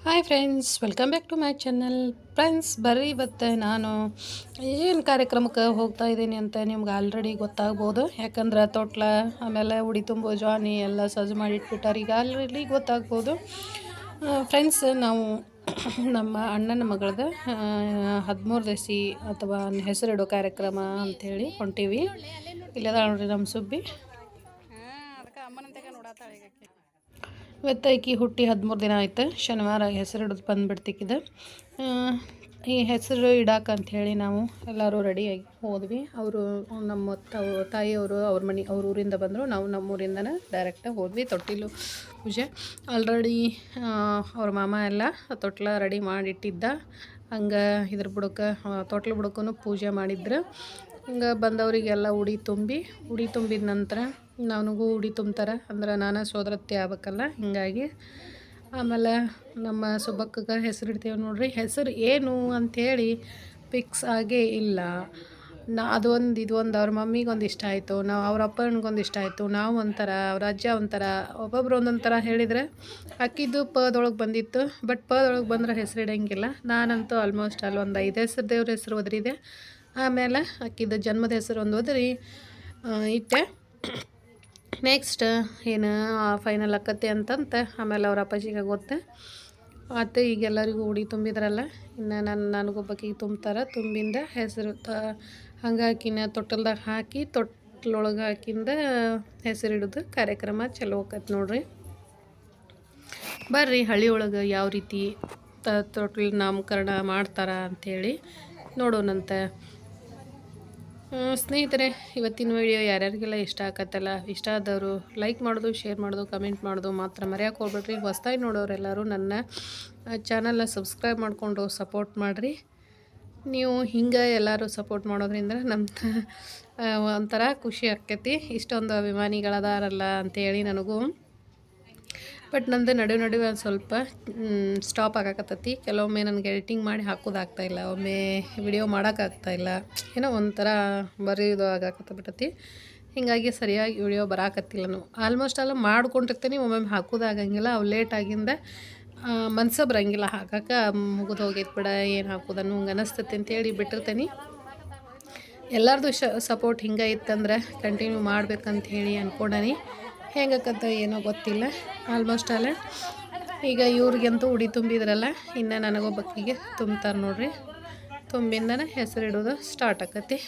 Hi friends, welcome back to my channel. Friends, ಬರ್ರಿ ಇವತ್ತು ನಾನು ಏನು ಕಾರ್ಯಕ್ರಮಕ್ಕೆ ಹೋಗ್ತಾ ಇದ್ದೀನಿ ಅಂತ ನಿಮ್ಗೆ ಆಲ್ರೆಡಿ ಗೊತ್ತಾಗ್ಬೋದು. ಯಾಕಂದ್ರೆ ತೊಟ್ಲ ಆಮೇಲೆ ಉಡಿ ತುಂಬೋ ಜಾನಿ ಎಲ್ಲ ಸಜ್ಜು ಮಾಡಿಟ್ಬಿಟ್ಟಾರೆ. ಈಗ ಆಲ್ರೆಡಿ ಗೊತ್ತಾಗ್ಬೋದು. ಫ್ರೆಂಡ್ಸ್, ನಾವು ನಮ್ಮ ಅಣ್ಣನ ಮಗಳದ್ದು 13 ದಸಿ ಅಥವಾ ಹೆಸರಿಡೋ ಕಾರ್ಯಕ್ರಮ ಅಂಥೇಳಿ ಹೊಂಟೀವಿ. ಇಲ್ಲದ ನೋಡ್ರಿ ನಮ್ಮ ಸುಬ್ಬಿ. ಇವತ್ತು ಈಕಿ ಹುಟ್ಟಿ 13 ದಿನ ಆಯ್ತು. ಶನಿವಾರ ಹೆಸರಿಡೋದು ಬಂದುಬಿಡ್ತಿಕ್ಕಿದೆ. ಈ ಹೆಸರು ಇಡಾಕ ಅಂಥೇಳಿ ನಾವು ಎಲ್ಲರೂ ರೆಡಿಯಾಗಿ ಹೋದ್ವಿ. ಅವರು ನಮ್ಮ ತಾಯಿಯವರು ಅವ್ರ ಊರಿಂದ ಬಂದರು. ನಾವು ನಮ್ಮೂರಿಂದನೇ ಡೈರೆಕ್ಟಾಗಿ ಹೋದ್ವಿ. ತೊಟ್ಟಿಲು ಪೂಜೆ ಆಲ್ರೆಡಿ ಅವ್ರ ಮಾಮ ಎಲ್ಲ ತೊಟ್ಲ ರೆಡಿ ಮಾಡಿಟ್ಟಿದ್ದ. ಹಂಗೆ ಇದ್ರ ಬುಡಕ್ಕೆ ತೊಟ್ಲು ಬುಡಕ್ಕೂ ಪೂಜೆ ಮಾಡಿದ್ರು. ಹಂಗೆ ಬಂದವರಿಗೆಲ್ಲ ಉಡಿ ತುಂಬಿದ ನಂತರ ನನಗೂ ಉಡಿ ತುಂಬ್ತಾರೆ. ಅಂದ್ರೆ ನಾನು ಸೋದರತ್ತೆ ಆಗ್ಬೇಕಲ್ಲ, ಹೀಗಾಗಿ ಆಮೇಲೆ ನಮ್ಮ ಸೊಬಕ್ಕಗೆ ಹೆಸರಿಡ್ತೀವಿ ನೋಡ್ರಿ. ಹೆಸರು ಏನು ಅಂಥೇಳಿ ಫಿಕ್ಸ್ ಆಗೇ ಇಲ್ಲ. ಇದು ಒಂದು ಅವ್ರ ಮಮ್ಮಿಗೊಂದು ಇಷ್ಟ ಆಯಿತು, ಅವ್ರ ಅಪ್ಪನಿಗೊಂದು ಇಷ್ಟ ಆಯಿತು, ನಾವು ಒಂಥರ, ಅವ್ರ ಅಜ್ಜ ಒಂಥರ, ಒಬ್ಬೊಬ್ರು ಒಂದೊಂದು ಥರ ಹೇಳಿದರೆ ಅಕ್ಕಿದ್ದು ಪದೊಳಗೆ ಬಂದಿತ್ತು. ಬಟ್ ಪದೊಳಗೆ ಬಂದ್ರೆ ಹೆಸರಿಡಂಗಿಲ್ಲ. ನಾನಂತೂ ಆಲ್ಮೋಸ್ಟ್ ಅಲ್ಲಿ ಒಂದು 5 ಹೆಸರು ದೇವ್ರ ಹೆಸರು ಒದರಿದೆ. ಆಮೇಲೆ ಅಕ್ಕಿದ್ದು ಜನ್ಮದ ಹೆಸರು ಒಂದು ಒದರಿ ಇಟ್ಟೆ. ನೆಕ್ಸ್ಟ್ ಏನು ಫೈನಲ್ ಆಕತ್ತೆ ಅಂತಂತ ಆಮೇಲೆ ಅವ್ರ ಅಪ್ಪಾಜಿಗೆ ಗೊತ್ತೆ ಮತ್ತು ಈಗೆಲ್ಲರಿಗೂ ಉಡಿ ತುಂಬಿದ್ರಲ್ಲ, ಇನ್ನು ನನಗೊಬ್ಬಕಿಗೆ ತುಂಬಿಂದ ಹೆಸರು ಹಂಗಾಕಿನ ತೊಟ್ಟಲ್ದಾಗ ಹಾಕಿ ತೊಟ್ಲೊಳಗೆ ಹಾಕಿಂದ ಹೆಸರಿಡೋದು ಕಾರ್ಯಕ್ರಮ ಚಲೋ ಆಕತ್ತೆ ನೋಡ್ರಿ. ಬರ್ರಿ ಹಳ್ಳಿ ಒಳಗೆ ಯಾವ ರೀತಿ ತೊಟ್ಲು ನಾಮಕರಣ ಮಾಡ್ತಾರೆ ಅಂಥೇಳಿ ನೋಡೋಣಂತೆ. ಸ್ನೇಹಿತರೆ, ಇವತ್ತಿನ ವಿಡಿಯೋ ಯಾರ್ಯಾರಿಗೆಲ್ಲ ಇಷ್ಟ ಆಕತ್ತಲ್ಲ, ಇಷ್ಟ ಆದವರು ಲೈಕ್ ಮಾಡೋದು, ಶೇರ್ ಮಾಡೋದು, ಕಮೆಂಟ್ ಮಾಡೋದು ಮಾತ್ರ ಮರೆಯೋಕೆ ಹೋಗ್ಬೇಡ್ರಿ. ಹೊಸ್ದಾಗಿ ನೋಡೋರೆಲ್ಲರೂ ನನ್ನ ಚಾನಲ್ನ ಸಬ್ಸ್ಕ್ರೈಬ್ ಮಾಡಿಕೊಂಡು ಸಪೋರ್ಟ್ ಮಾಡಿರಿ. ನೀವು ಹಿಂಗೆ ಎಲ್ಲರೂ ಸಪೋರ್ಟ್ ಮಾಡೋದ್ರಿಂದ ನಮ್ಮ ಒಂಥರ ಖುಷಿ ಆಕ್ಕೈತಿ. ಇಷ್ಟೊಂದು ಅಭಿಮಾನಿಗಳದಾರಲ್ಲ ಅಂಥೇಳಿ ನನಗೂ. ಬಟ್ ನಂದು ನಡುವೆ ಒಂದು ಸ್ವಲ್ಪ ಸ್ಟಾಪ್ ಆಗಾಕತ್ತೈತಿ. ಕೆಲವೊಮ್ಮೆ ನನಗೆ ಎಡಿಟಿಂಗ್ ಮಾಡಿ ಹಾಕೋದಾಗ್ತಾಯಿಲ್ಲ, ಒಮ್ಮೆ ವಿಡಿಯೋ ಮಾಡೋಕ್ಕಾಗ್ತಾಯಿಲ್ಲ, ಏನೋ ಒಂಥರ ಬರೆಯೋದು ಆಗಾಕತ್ತಬಿಟ್ಟತಿ. ಹೀಗಾಗಿ ಸರಿಯಾಗಿ ವಿಡಿಯೋ ಬರಾಕತ್ತಿಲ್ಲ. ಆಲ್ಮೋಸ್ಟ್ ಎಲ್ಲ ಮಾಡ್ಕೊಂಡಿರ್ತೀನಿ, ಒಮ್ಮೊಮ್ಮೆ ಹಾಕೋದಾಗಂಗಿಲ್ಲ. ಅವು ಲೇಟ್ ಆಗಿಂದ ಮನ್ಸ ಬರೋಂಗಿಲ್ಲ ಹಾಕಕ್ಕೆ. ಮುಗಿದು ಹೋಗೈತೆ ಬಿಡ, ಏನು ಹಾಕೋದನ್ನು ಹಂಗೆ ಅನಿಸ್ತೈತಿ ಅಂತೇಳಿ ಬಿಟ್ಟಿರ್ತೀನಿ. ಎಲ್ಲರದು ಸಪೋರ್ಟ್ ಹಿಂಗೆ ಇತ್ತಂದ್ರೆ ಕಂಟಿನ್ಯೂ ಮಾಡ್ಬೇಕಂತ ಹೇಳಿ ಅಂದ್ಕೊಂಡೀನಿ. ಹೆಂಗಕ್ಕಂತ ಏನೋ ಗೊತ್ತಿಲ್ಲ. ಆಲ್ಮೋಸ್ಟ್ ಅಲ್ಲ ಈಗ ಇವ್ರಿಗಂತೂ ಉಡಿ ತುಂಬಿದ್ರಲ್ಲ, ಇನ್ನು ನನಗೊಬ್ಬಕ್ಕಿಗೆ ತುಂಬ್ತಾರೆ ನೋಡ್ರಿ. ತುಂಬಿಂದನೇ ಹೆಸರಿಡೋದು ಸ್ಟಾರ್ಟ್ ಆಕತಿ.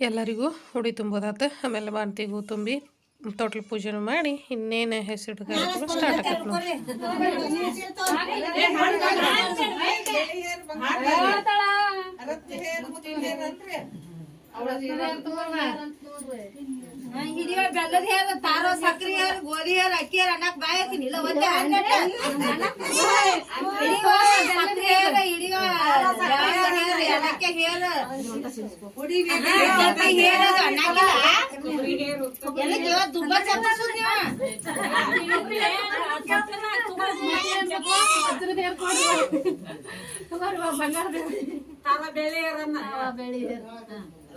ಎಲ್ಲರಿಗೂ ಉಡಿ ತುಂಬೋದಾತ. ಆಮೇಲೆ ಬಾಂತಿಗೂ ತುಂಬಿ ತೊಟ್ಲು ಪೂಜೆನೂ ಮಾಡಿ ಇನ್ನೇನು ಹೆಸರು ಕಾರ್ಯಕ್ರಮ ಸ್ಟಾರ್ಟ್ ಆಗತ್ತೆ ನೋಡಿ. ಹಿಡಿಯೋ ಬೆಲ್ಲದ ಹೇರ ತಾರೋ ಸಕ್ರಿ ಹೇರ ಗೋಧಿ ಹೇರ ಅಕ್ಕಿ ಹೇರ ಅನ್ನಕ್ ಬಾಯ್ ಹಾಕಿನಿ ಇಲ್ಲ ಒಂದೇ ಹಿಡಿಯೋ ಸಕ್ರಿ ಹೇರ ಹಿಡಿಯೋ ಅನ್ನಕ್ಕೆ ಹೇರ ಹುಡಿ ಹೇರ ಅನ್ನಕ್ಕಿಲ್ಲ ಎಲ್ಲ ತುಂಬಾ ಚಪ್ಪಿಸು ನೀವು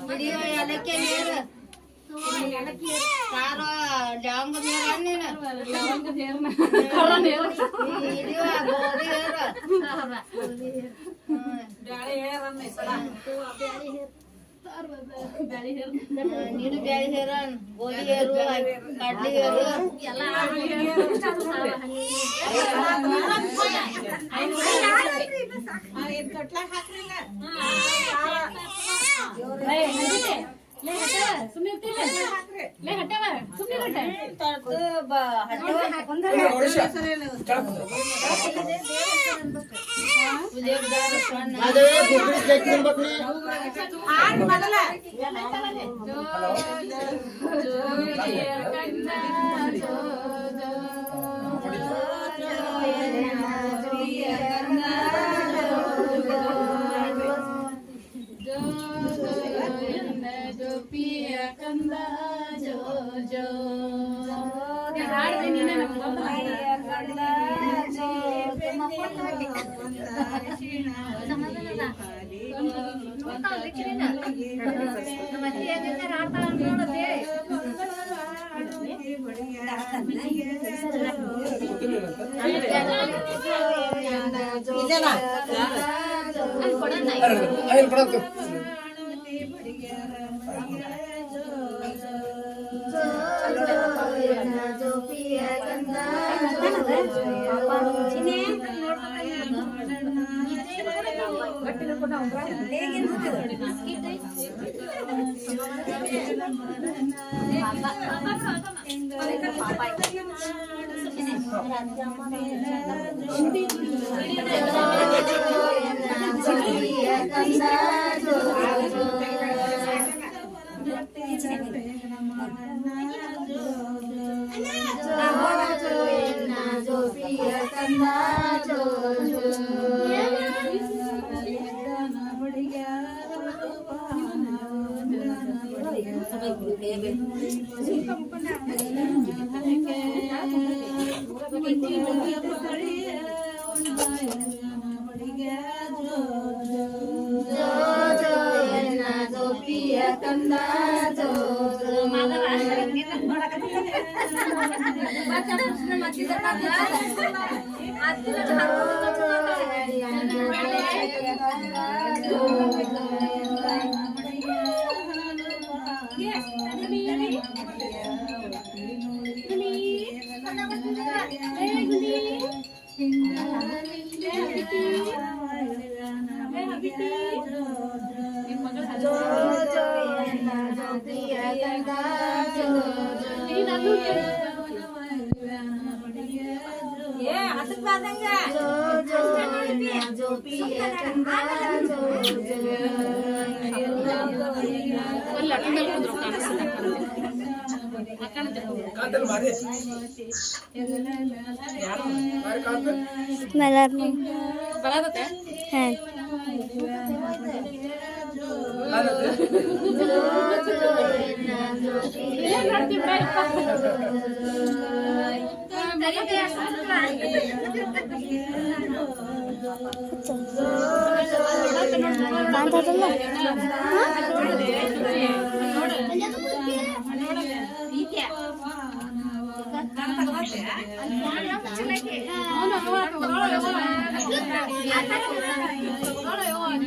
ಹಿಡಿಯೋ ಏಲಕ್ಕಿ ನೀರು ತಾರೋ ಲವಂಗ ನೀರು ಹಿಡಿಯೋ ಗೋಧಿ ನೀನು ಬ್ಯಾಳಿ ಹೇರ ಗೋಧಿ ಹೇರು ಕಡ್ಲಿ ಹೇರು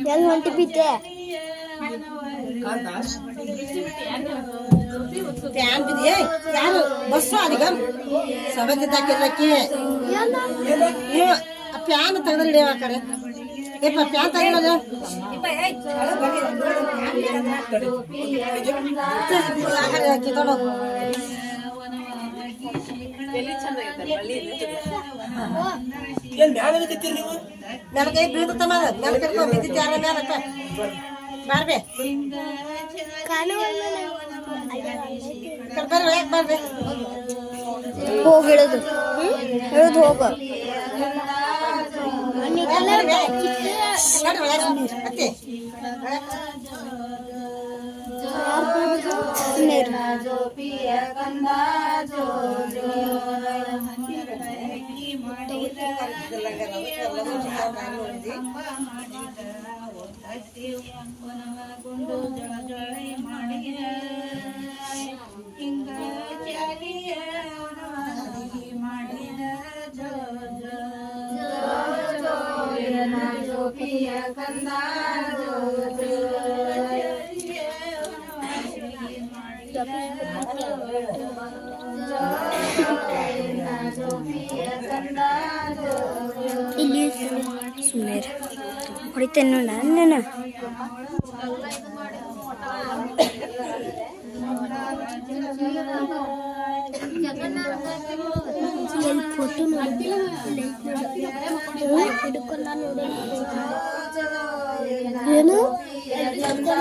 ಎಲ್ಲಿ ಹೊಂಟಿಬಿಟ್ಟೆ ಪ್ಯಾನ್ ಬಿದ್ದೆ ಯಾರು ಬಸ್ಸು ಅದೀಗ ಸಭೆ ತಾಕಿರ್ಲಕ್ಕಿ ಪ್ಯಾನ್ ತೆಗೆದ್ರೆ ಆ ಕಡೆ ಏಪ್ಪ ಪ್ಯಾನ್ ತೆಗಿರೋದು ಹಾಕಿ ತೊಡೋ ನನಗೆ ಬೀಳ್ತಮ್ಮ ನೆಲಕ್ಕೆ ಬಿದ್ದಿದ್ದು ಯಾರ ಮೇಲಕ್ಕ ಬರ್ಬೇ ಬರ್ರಿ ಯಾಕೆ ಬರ್ರಿ ಹೋಗಿ ಹೇಳೋದು ಹೇಳೋದು ಹೋಗ ಅತ್ತೆ ಸುಮ್ಮನೆ ಇಲ್ಲಿ ಸುಮ್ಮನೆ ಹೊಡಿತೇನೆ ನಾನು ಫೋಟೋ ನೋಡಿ ಹಿಡ್ಕೊಂಡ ನೋಡಿ ಏನು ಹಿಡ್ಕೊಂಡ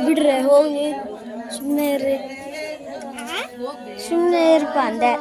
ಬಿಡ್ರೆ ಹೋಗಿ ಸುಮ್ಮನೆ ಇರ್ರಿ ಸುಮ್ಮನೆ ಇರಪ್ಪ ಅಂದೆ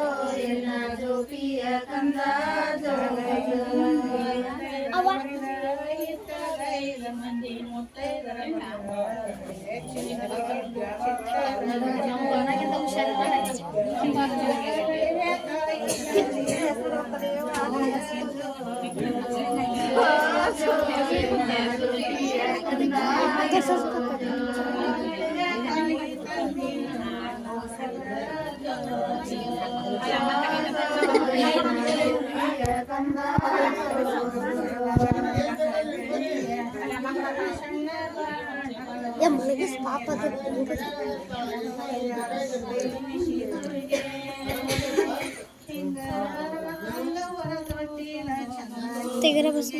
ತೆಗರೆ ಬಸ್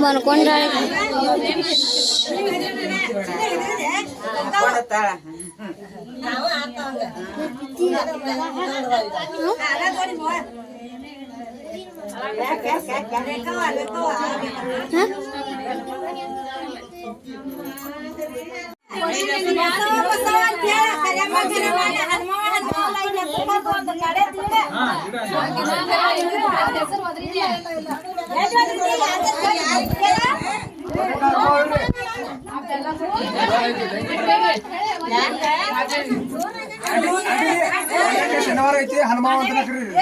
ಮನ್ಕೊಂಡ ಶನಿವಾರ ಐತಿ ಹನುಮಾವಂತನ ಕರೀರಿ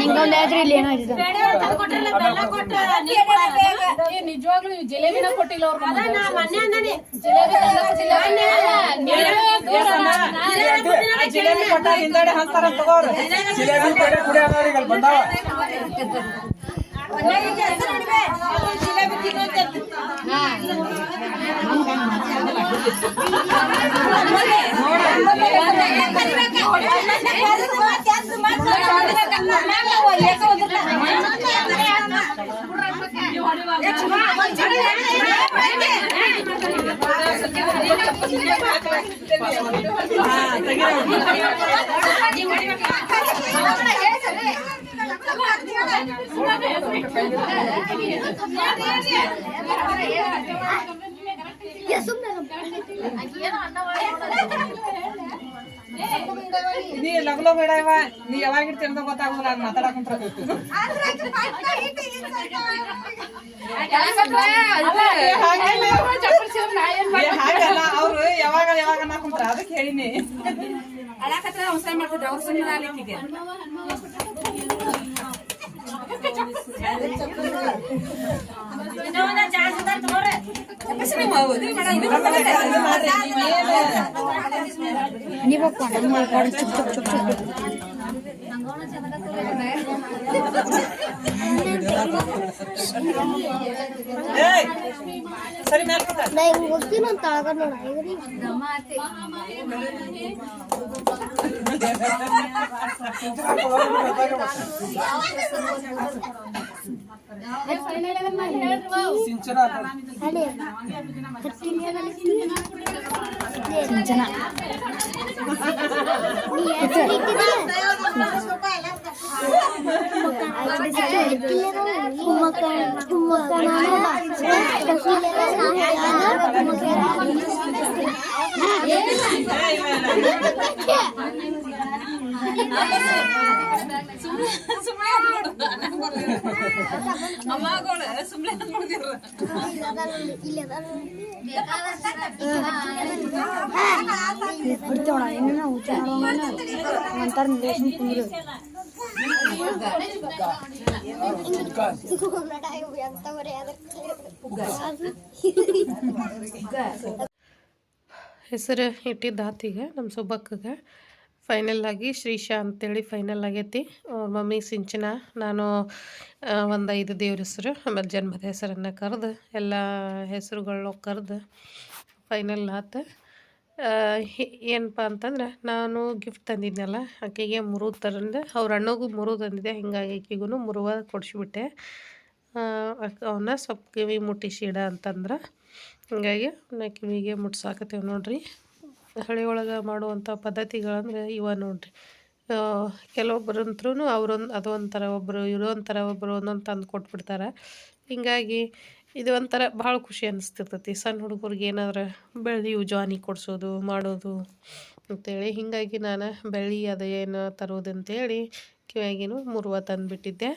ನಿಂಗೊಂದು ಆದ್ರೆ ಇಲ್ಲಿ ಏನೋ ನಿಜವಾಗ್ಲೂ ಜಿಲೇಬಿನ ಕೊಟ್ಟಿಲ್ಲ ಜಿಲೇಬಿ ಕೊಟ್ಟ ಹಿಂದಡೆ ಹಂತಾರ ತಗೋರು ಜಿಲೇಬಿ ಕಡೆ ಕುಡಿಯೋದ್ರಿಗೆ ಅಲ್ಲಿ ಬಂದಾವ ಜಿಲೇಬಿ ತಿನ್ನೋದು ನೀ ಲಗ್ಲೋ ಬೇಡ ಇವ ನೀ ಯಾವಾಗ ತಿಂದ ಗೊತ್ತಾಗುದಿಲ್ಲ ಮಾತಾಡಕಂತ್ರ ಹಾಗಲ್ಲ ಅವ್ರು ಯಾವಾಗ ಕುಂತ್ರ ಅದಕ್ಕೆ ಹೇಳಿನಿ ಅವಸರ ಮಾಡ್ತಿದ್ರು ಅವ್ರ ಸುಮ್ಮನೆ ಆಗ್ಲಿಕ್ಕಿಗೆ ನೀವಪ್ಪ ನಮ್ಮ ಚುಪ್ ಚುಪ್ ಚುಪ್ ಚುಪ್ ಸರಿ ಮೇಲೆ ನಾ ಹಿಂಗ್ ಹೋಗ್ತೀನಿ ಅಂತ ತಳಗ ನೋಡ ಸಿಂಚನ ಅದೇ ಸಿಂಚನ ಬಿಡ್ತೇವಣ ಏನೇನೋ ಒಂಥರ ರಿಲೇಷನ್ ಕುಂದ್ರು ಹೆಸರು ಇಟ್ಟಿದ್ದಾತೀಗ ನಮ್ಮ ಸುಬ್ಬಕ್ಕಗೆ ಫೈನಲ್ ಆಗಿ ಶ್ರೀಶಾ ಅಂತೇಳಿ ಫೈನಲ್ ಆಗೈತಿ. ಅವ್ರ ಮಮ್ಮಿ ಸಿಂಚನ, ನಾನು ಒಂದು 5 ದೇವ್ರ ಹೆಸರು ಆಮೇಲೆ ಜನ್ಮದ ಹೆಸರನ್ನು ಕರೆದು ಎಲ್ಲ ಹೆಸರುಗಳನ್ನ ಕರೆದು ಫೈನಲ್ ಆತು. ಏನಪ್ಪ ಅಂತಂದ್ರೆ ನಾನು ಗಿಫ್ಟ್ ತಂದಿದ್ನಲ್ಲ ಆಕೆಗೆ ಮುರುದು ತಂದೆ, ಅವ್ರ ಅಣ್ಣಗೂ ಮುರು ತಂದಿದ್ದೆ. ಹಿಂಗಾಗಿ ಆಕೆಗೂ ಮುರುವ ಕೊಡಿಸ್ಬಿಟ್ಟೆ. ಅವನ್ನ ಸ್ವಲ್ಪ ಕಿವಿ ಮುಟ್ಟಿಸಿಡ ಅಂತಂದ್ರೆ ಹಿಂಗಾಗಿ ಅವನ್ನ ಕಿವಿಗೆ ಮುಟ್ಸಾಕತ್ತೇವೆ ನೋಡ್ರಿ. ಹಳ್ಳಿ ಒಳಗೆ ಮಾಡುವಂಥ ಪದ್ಧತಿಗಳಂದ್ರೆ ಇವ ನೋಡ್ರಿ. ಕೆಲವೊಬ್ಬರಂತ್ರೂ ಅದೊಂಥರ, ಒಬ್ಬರು ಒಂಥರ, ಒಬ್ಬರು ಒಂದೊಂದು ತಂದು ಕೊಟ್ಬಿಡ್ತಾರೆ. ಹಿಂಗಾಗಿ ಇದು ಒಂಥರ ಭಾಳ ಖುಷಿ ಅನ್ನಿಸ್ತಿರ್ತೈತಿ ಸಣ್ಣ ಹುಡುಗರಿಗೆ ಏನಾದ್ರು ಬೆಳ್ಳಿ ಜಾನಿ ಕೊಡಿಸೋದು ಮಾಡೋದು ಅಂತೇಳಿ. ಹಿಂಗಾಗಿ ನಾನು ಬೆಳ್ಳಿ ಅದು ಏನು ತರೋದಂತೇಳಿ ಕಿವಿಯಾಗಿನೂ ಮುರುವ ತಂದುಬಿಟ್ಟಿದ್ದೆ.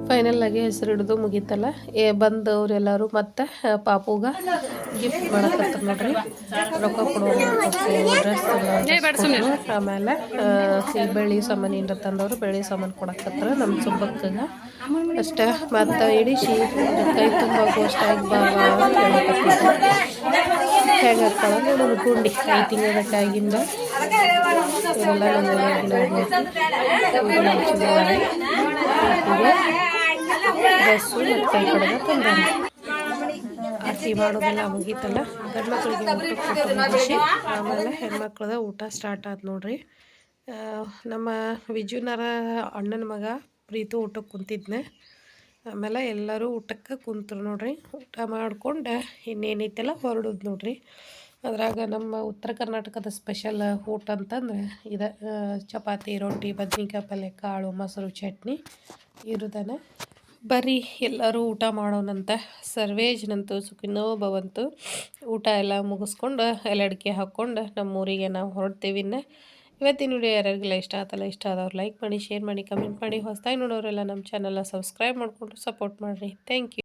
ಫೈನಲ್ಲಾಗಿ ಹೆಸರು ಹಿಡಿದು ಮುಗೀತಲ್ಲ, ಬಂದವರೆಲ್ಲರೂ ಮತ್ತು ಪಾಪುಗ ಗಿಫ್ಟ್ ಮಾಡಕತ್ತಾರೆ ನೋಡ್ರಿ. ರೊಕ್ಕ ಕೊಡೋರು, ಡ್ರೆಸ್ ಆಮೇಲೆ ಈ ಬೆಳ್ಳಿ ಸಾಮಾನು ಏನಾರ ತಂದವರು ಬೆಳ್ಳಿ ಸಾಮಾನು ಕೊಡಕತ್ತಾರೆ ನಮ್ಮ ಸುಬ್ಬಕ್ಕಗೆ ಅಷ್ಟೇ. ಮತ್ತು ಇಡಿಸಿ ಕೈ ತುಂಬ ಗೋಷ್ಠಾಗಿ ಬಾಬಾ ಹೇಗೆ ಆಗ್ತಾಳೆ ನೋಡೋದು ಗುಂಡಿ 5 ತಿಂಗಳ ಕಾಯಿಗಿಂದ ಇವೆಲ್ಲ ಡ್ರೆಸ್ಸು ಮತ್ತು ಕೈ ಕಡೆಗೆ ತಂದಾನೆ. ಆರತಿ ಮಾಡೋದೆಲ್ಲ ಮುಗೀತಲ್ಲ, ಗಂಡು ಮಕ್ಕಳಿಗೆ ಊಟಕ್ಕೆ ಮುಗಿಸಿ ಆಮೇಲೆ ಹೆಣ್ಮಕ್ಳದ ಊಟ ಸ್ಟಾರ್ಟ್ ಆಯ್ತು ನೋಡ್ರಿ. ನಮ್ಮ ವಿಜುನರ ಅಣ್ಣನ ಮಗ ಪ್ರೀತು ಊಟಕ್ಕೆ ಕುಂತಿದ್ನೆ. ಆಮೇಲೆ ಎಲ್ಲರೂ ಊಟಕ್ಕೆ ಕುಂತರು ನೋಡ್ರಿ. ಊಟ ಮಾಡ್ಕೊಂಡು ಇನ್ನೇನೈತೆಲ್ಲ ಹೊರಡೋದು ನೋಡ್ರಿ. ಅದ್ರಾಗ ನಮ್ಮ ಉತ್ತರ ಕರ್ನಾಟಕದ ಸ್ಪೆಷಲ್ ಊಟ ಅಂತಂದ್ರೆ ಇದು ಚಪಾತಿ, ರೊಟ್ಟಿ, ಬದ್ನಿಕಾಯಿ ಪಲ್ಯ, ಕಾಳು, ಮೊಸರು, ಚಟ್ನಿ ಇರೋದನ್ನ ಬರ್ರಿ ಎಲ್ಲರೂ ಊಟ ಮಾಡೋಣಂತ. ಸರ್ವೇ ಜನಂತು ಸುಖಿನೋ ಭವಂತು. ಊಟ ಎಲ್ಲ ಮುಗಿಸ್ಕೊಂಡು ಎಲ್ಲ ಅಡಿಕೆ ಹಾಕ್ಕೊಂಡು ನಮ್ಮೂರಿಗೆ ನಾವು ಹೊರಡ್ತೀವಿ. ಇನ್ನು ಇವತ್ತಿನ ವಿಡಿಯೋ ಯಾರಿಗೆಲ್ಲ ಇಷ್ಟ ಆದವ್ರು ಲೈಕ್ ಮಾಡಿ, ಶೇರ್ ಮಾಡಿ, ಕಮೆಂಟ್ ಮಾಡಿ. ಹೊಸದಾಗಿ ನೋಡೋರೆಲ್ಲ ನಮ್ಮ ಚಾನಲ್ನ ಸಬ್ಸ್ಕ್ರೈಬ್ ಮಾಡಿಕೊಂಡು ಸಪೋರ್ಟ್ ಮಾಡಿರಿ. Thank you.